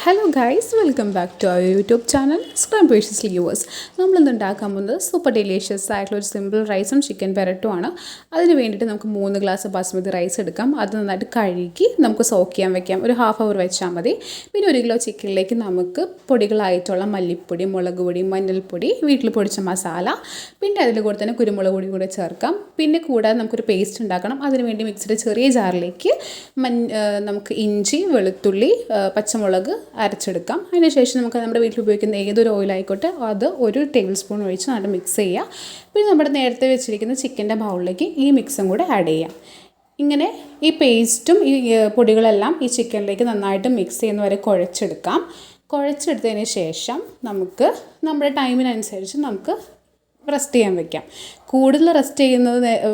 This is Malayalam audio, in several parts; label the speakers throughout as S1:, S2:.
S1: Hello guys, welcome back to our YouTube channel scrumptious viewers. നമ്മളിന്ന് ഉണ്ടാക്കാൻ പോകുന്നത് സൂപ്പർ ഡെലീഷ്യസ് ആയിട്ടുള്ള ഒരു സിമ്പിൾ റൈസും ചിക്കൻ പെരട്ടുമാണ്. അതിന് വേണ്ടിയിട്ട് നമുക്ക് 3 ഗ്ലാസ് ബാസ്മതി റൈസ് എടുക്കാം. അത് നന്നായിട്ട് കഴുകി നമുക്ക് സോക്ക് ചെയ്യാൻ വെക്കാം. ഒരു ഹാഫ് അവർ വെച്ചാൽ മതി. പിന്നെ 1 കിലോ ചിക്കനിലേക്ക് നമുക്ക് പൊടികളായിട്ടുള്ള മല്ലിപ്പൊടി, മുളക് പൊടി, മഞ്ഞൾപ്പൊടി, വീട്ടിൽ പൊടിച്ച മസാല, പിന്നെ അതിൽ കൂടെ തന്നെ കുരുമുളക് പൊടി കൂടെ ചേർക്കാം. പിന്നെ കൂടാതെ നമുക്കൊരു പേസ്റ്റ് ഉണ്ടാക്കണം. അതിനുവേണ്ടി മിക്സിയുടെ ചെറിയ ജാറിലേക്ക് നമുക്ക് ഇഞ്ചി, വെളുത്തുള്ളി, പച്ചമുളക് അരച്ചെടുക്കാം. അതിനുശേഷം നമുക്ക് നമ്മുടെ വീട്ടിൽ ഉപയോഗിക്കുന്ന ഏതൊരു ഓയിലായിക്കോട്ടെ അത് 1 ടേബിൾ സ്പൂൺ ഒഴിച്ച് നന്നായിട്ട് മിക്സ് ചെയ്യുക. പിന്നെ നമ്മുടെ നേരത്തെ വെച്ചിരിക്കുന്ന ചിക്കൻ്റെ ബൗളിലേക്ക് ഈ മിക്സും കൂടെ ആഡ് ചെയ്യാം. ഇങ്ങനെ ഈ പേസ്റ്റും ഈ പൊടികളെല്ലാം ഈ ചിക്കനിലേക്ക് നന്നായിട്ട് മിക്സ് ചെയ്യുന്നവരെ കുഴച്ചെടുക്കാം. കുഴച്ചെടുത്തതിന് ശേഷം നമുക്ക് നമ്മുടെ ടൈമിനനുസരിച്ച് നമുക്ക് റെസ്റ്റ് ചെയ്യാൻ വെക്കാം. കൂടുതൽ റെസ്റ്റ്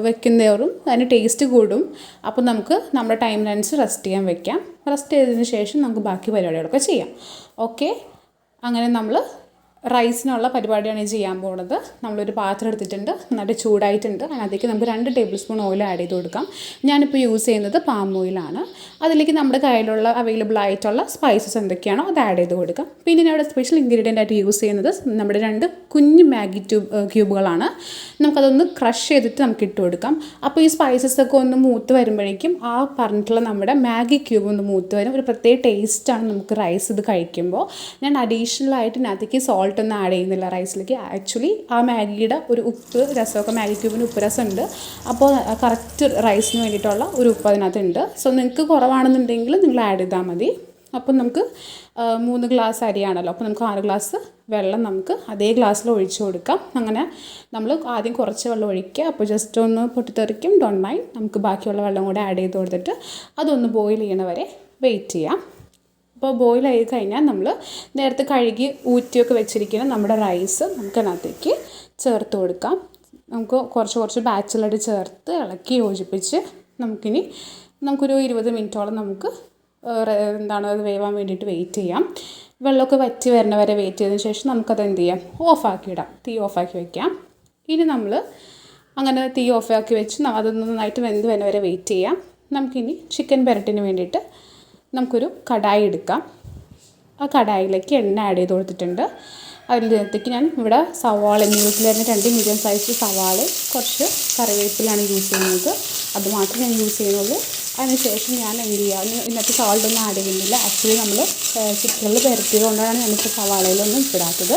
S1: വെക്കുന്നതോറും അതിന് ടേസ്റ്റ് കൂടും. അപ്പോൾ നമുക്ക് നമ്മുടെ ടൈമിനനുസരിച്ച് റെസ്റ്റ് ചെയ്യാൻ വെക്കാം. റെസ്റ്റ് ചെയ്തതിന് ശേഷം നമുക്ക് ബാക്കി പരിപാടികളൊക്കെ ചെയ്യാം. ഓക്കെ, അങ്ങനെ നമ്മൾ റൈസിനുള്ള പരിപാടിയാണ് ചെയ്യാൻ പോകുന്നത്. നമ്മളൊരു പാത്രം എടുത്തിട്ടുണ്ട്, നന്നായിട്ട് ചൂടായിട്ടുണ്ട്. അതിനകത്തേക്ക് നമുക്ക് 2 ടേബിൾ സ്പൂൺ ഓയിൽ ആഡ് ചെയ്ത് കൊടുക്കാം. ഞാനിപ്പോൾ യൂസ് ചെയ്യുന്നത് പാം ഓയിലാണ്. അതിലേക്ക് നമ്മുടെ കയ്യിലുള്ള അവൈലബിൾ ആയിട്ടുള്ള സ്പൈസസ് എന്തൊക്കെയാണോ അത് ആഡ് ചെയ്ത് കൊടുക്കാം. പിന്നെ ഞാൻ ഇവിടെ സ്പെഷ്യൽ ഇൻഗ്രീഡിയൻ്റ് ആയിട്ട് യൂസ് ചെയ്യുന്നത് നമ്മുടെ 2 കുഞ്ഞ് മാഗി ക്യൂബുകളാണ്. നമുക്കതൊന്ന് ക്രഷ് ചെയ്തിട്ട് നമുക്ക് ഇട്ട് കൊടുക്കാം. അപ്പോൾ ഈ സ്പൈസസ് ഒക്കെ ഒന്ന് മൂത്ത് വരുമ്പോഴേക്കും ആ പറഞ്ഞിട്ടുള്ള നമ്മുടെ മാഗി ക്യൂബ് ഒന്ന് മൂത്ത് വരും. ഒരു പ്രത്യേക ടേസ്റ്റാണ് നമുക്ക് റൈസ് ഇത് കഴിക്കുമ്പോൾ. ഞാൻ അഡീഷണൽ ആയിട്ട് ഇതിനകത്തേക്ക് സോൾട്ട് ഒന്നും ആഡ് ചെയ്യുന്നില്ല റൈസിലേക്ക്. ആക്ച്വലി ആ മാഗിയുടെ ഒരു ഉപ്പ് രസമൊക്കെ, മാഗി ക്യൂബിന് ഉപ്പ് രസമുണ്ട്. അപ്പോൾ കറക്റ്റ് റൈസിന് വേണ്ടിയിട്ടുള്ള ഒരു ഉപ്പ് അതിനകത്തുണ്ട്. സോ നിങ്ങൾക്ക് കുറവാണെന്നുണ്ടെങ്കിൽ നിങ്ങൾ ആഡ് ചെയ്താൽ മതി. അപ്പം നമുക്ക് 3 ഗ്ലാസ് അരിയാണല്ലോ, അപ്പോൾ നമുക്ക് 6 ഗ്ലാസ് വെള്ളം നമുക്ക് അതേ ഗ്ലാസ്സിൽ ഒഴിച്ച് കൊടുക്കാം. അങ്ങനെ നമ്മൾ ആദ്യം കുറച്ച് വെള്ളം ഒഴിക്കുക. അപ്പോൾ ജസ്റ്റ് ഒന്ന് പൊട്ടിത്തെറിക്കും, ഡോണ്ട് മൈൻഡ്. നമുക്ക് ബാക്കിയുള്ള വെള്ളം കൂടെ ആഡ് ചെയ്ത് കൊടുത്തിട്ട് അതൊന്ന് ബോയിൽ ചെയ്യണ വരെ വെയിറ്റ് ചെയ്യാം. അപ്പോൾ ബോയിൽ ആയി കഴിഞ്ഞാൽ നമ്മൾ നേരത്തെ കഴുകി ഊറ്റിയൊക്കെ വെച്ചിരിക്കുന്ന നമ്മുടെ റൈസ് നമുക്കതിനകത്തേക്ക് ചേർത്ത് കൊടുക്കാം. നമുക്ക് കുറച്ച് ബാച്ചിലായിട്ട് ചേർത്ത് ഇളക്കി യോജിപ്പിച്ച് നമുക്കൊരു 20 മിനിറ്റോളം നമുക്ക് അത് വേവാൻ വേണ്ടിയിട്ട് വെയിറ്റ് ചെയ്യാം. വെള്ളമൊക്കെ വറ്റി വരണ വരെ വെയിറ്റ് ചെയ്തതിന് ശേഷം നമുക്കത് എന്ത് ചെയ്യാം, തീ ഓഫാക്കി വയ്ക്കാം. ഇനി നമ്മൾ അങ്ങനെ തീ ഓഫാക്കി വെച്ച് അതൊന്ന് നന്നായിട്ട് വെന്ത് വരുന്ന വരെ വെയിറ്റ് ചെയ്യാം. നമുക്കിനി ചിക്കൻ പെരട്ടിന് വേണ്ടിയിട്ട് നമുക്കൊരു കടായി എടുക്കാം. ആ കടായിലേക്ക് എണ്ണ ആഡ് ചെയ്ത് കൊടുത്തിട്ടുണ്ട്. അതിനകത്തേക്ക് ഞാൻ ഇവിടെ സവാള, വീട്ടിൽ തന്നെ 2 മീഡിയം സൈസ് സവാള, കുറച്ച് കറിവേപ്പിലാണ് യൂസ് ചെയ്യുന്നത്. അത് മാത്രമേ ഞാൻ യൂസ് ചെയ്യുന്നുള്ളൂ. അതിനുശേഷം ഞാൻ എന്ത് ചെയ്യാം, ഇന്നത്തെ സവാളൊന്നും ആഡ് ചെയ്യുന്നില്ല. ആക്ച്വലി നമ്മൾ ചിക്കനിൽ പെരട്ടിയത് കൊണ്ടാണ് ഞാനിപ്പോൾ സവാളയിലൊന്നും ഇടാത്തത്.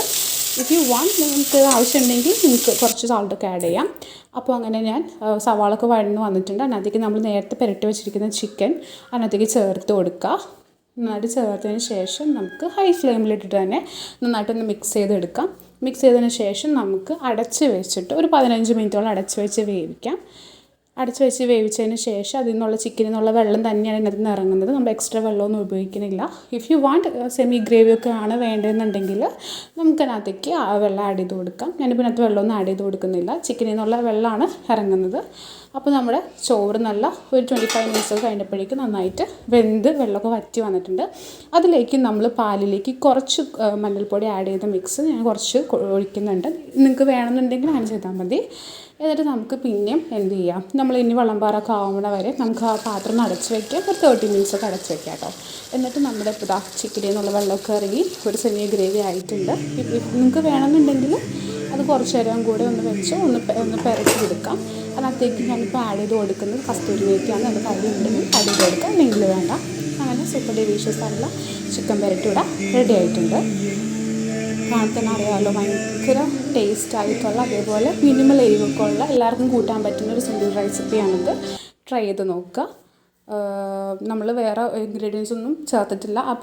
S1: ഇഫ് യു വാണ്ട്, നിങ്ങൾക്ക് ആവശ്യമുണ്ടെങ്കിൽ നിങ്ങൾക്ക് കുറച്ച് സോൾട്ടൊക്കെ ആഡ് ചെയ്യാം. അപ്പോൾ അങ്ങനെ ഞാൻ സവാളൊക്കെ വഴന്ന് വന്നിട്ടുണ്ട്. അതിനകത്തേക്ക് നമ്മൾ നേരത്തെ പെരട്ടി വെച്ചിരിക്കുന്ന ചിക്കൻ അതിനകത്തേക്ക് ചേർത്ത് കൊടുക്കുക. നന്നായിട്ട് ചേർത്തതിന് ശേഷം നമുക്ക് ഹൈ ഫ്ലെയിമിലിട്ടിട്ട് തന്നെ നന്നായിട്ടൊന്ന് മിക്സ് ചെയ്തെടുക്കാം. മിക്സ് ചെയ്തതിന് ശേഷം നമുക്ക് അടച്ച് വെച്ചിട്ട് ഒരു 15 മിനിറ്റോളം അടച്ച് വെച്ച് വേവിക്കാം. അടച്ച് വെച്ച് വേവിച്ചതിന് ശേഷം അതിൽ നിന്നുള്ള ചിക്കനിൽ നിന്നുള്ള വെള്ളം തന്നെയാണ് ഇതിനകത്ത് നിന്ന് ഇറങ്ങുന്നത്. നമ്മൾ എക്സ്ട്രാ വെള്ളമൊന്നും ഉപയോഗിക്കുന്നില്ല. ഇഫ് യു വാണ്ട് സെമി ഗ്രേവിയൊക്കെ ആണ് വേണ്ടതെന്നുണ്ടെങ്കിൽ നമുക്കതിനകത്തേക്ക് ആ വെള്ളം ആഡ് ചെയ്ത് കൊടുക്കാം. ഞാനിപ്പോൾ ഇതിനകത്ത് വെള്ളമൊന്നും ആഡ് ചെയ്ത് കൊടുക്കുന്നില്ല. ചിക്കനിൽ നിന്നുള്ള വെള്ളമാണ് ഇറങ്ങുന്നത്. അപ്പോൾ നമ്മുടെ ചോറ് നല്ല ഒരു 25 മിനിറ്റ്സ് കഴിഞ്ഞപ്പോഴേക്കും നന്നായിട്ട് വെന്ത് വെള്ളമൊക്കെ വറ്റി വന്നിട്ടുണ്ട്. അതിലേക്ക് നമ്മൾ പാലിലേക്ക് കുറച്ച് മഞ്ഞൾപ്പൊടി ആഡ് ചെയ്ത മിക്സ് ഞാൻ കുറച്ച് ഒഴിക്കുന്നുണ്ട്. നിങ്ങൾക്ക് വേണമെന്നുണ്ടെങ്കിൽ അങ്ങനെ ചെയ്താൽ മതി. എന്നിട്ട് നമുക്ക് പിന്നെയും എന്ത് ചെയ്യാം, നമ്മൾ ഇനി വെള്ളംപാറൊക്കെ ആവുന്ന വരെ നമുക്ക് ആ പാത്രം അടച്ച് വയ്ക്കാം. ഒരു 30 മിനിറ്റ്സൊക്കെ അടച്ച് വയ്ക്കാം കേട്ടോ. എന്നിട്ട് നമ്മുടെ ചിക്കനിൽ നിന്നുള്ള വെള്ളമൊക്കെ ഇറങ്ങി ഒരു സെമി ഗ്രേവി ആയിട്ടുണ്ട്. നിങ്ങൾക്ക് വേണമെന്നുണ്ടെങ്കിൽ അത് കുറച്ച് നേരം കൂടെ ഒന്ന് വെച്ച് ഒന്ന് പെരട്ടി കൊടുക്കാം. അതിനകത്തേക്ക് ഞാനിപ്പോൾ ആഡ് ചെയ്ത് കൊടുക്കുന്നത് കസ്തൂരി മേത്തിയാണ്. അത് കറി ഉണ്ടെങ്കിൽ ആഡ് ചെയ്ത് കൊടുക്കാം, അല്ലെങ്കിൽ വേണ്ട. അങ്ങനെ സൂപ്പർ ഡെലീഷ്യസ് ആയിട്ടുള്ള ചിക്കൻ പെരട്ടി ഇവിടെ റെഡി ആയിട്ടുണ്ട്. കാണാൻ അറിയാമല്ലോ, ഭയങ്കര ടേസ്റ്റ് ആയിട്ടുള്ള, അതേപോലെ മിനിമൽ എരിവൊക്കെ ഉള്ള, എല്ലാവർക്കും കൂട്ടാൻ പറ്റുന്ന ഒരു സിമ്പിൾ റെസിപ്പിയാണിത്. ട്രൈ ചെയ്ത് നോക്കുക. നമ്മൾ വേറെ ഇൻഗ്രീഡിയൻസ് ഒന്നും ചേർത്തിട്ടില്ല. ആ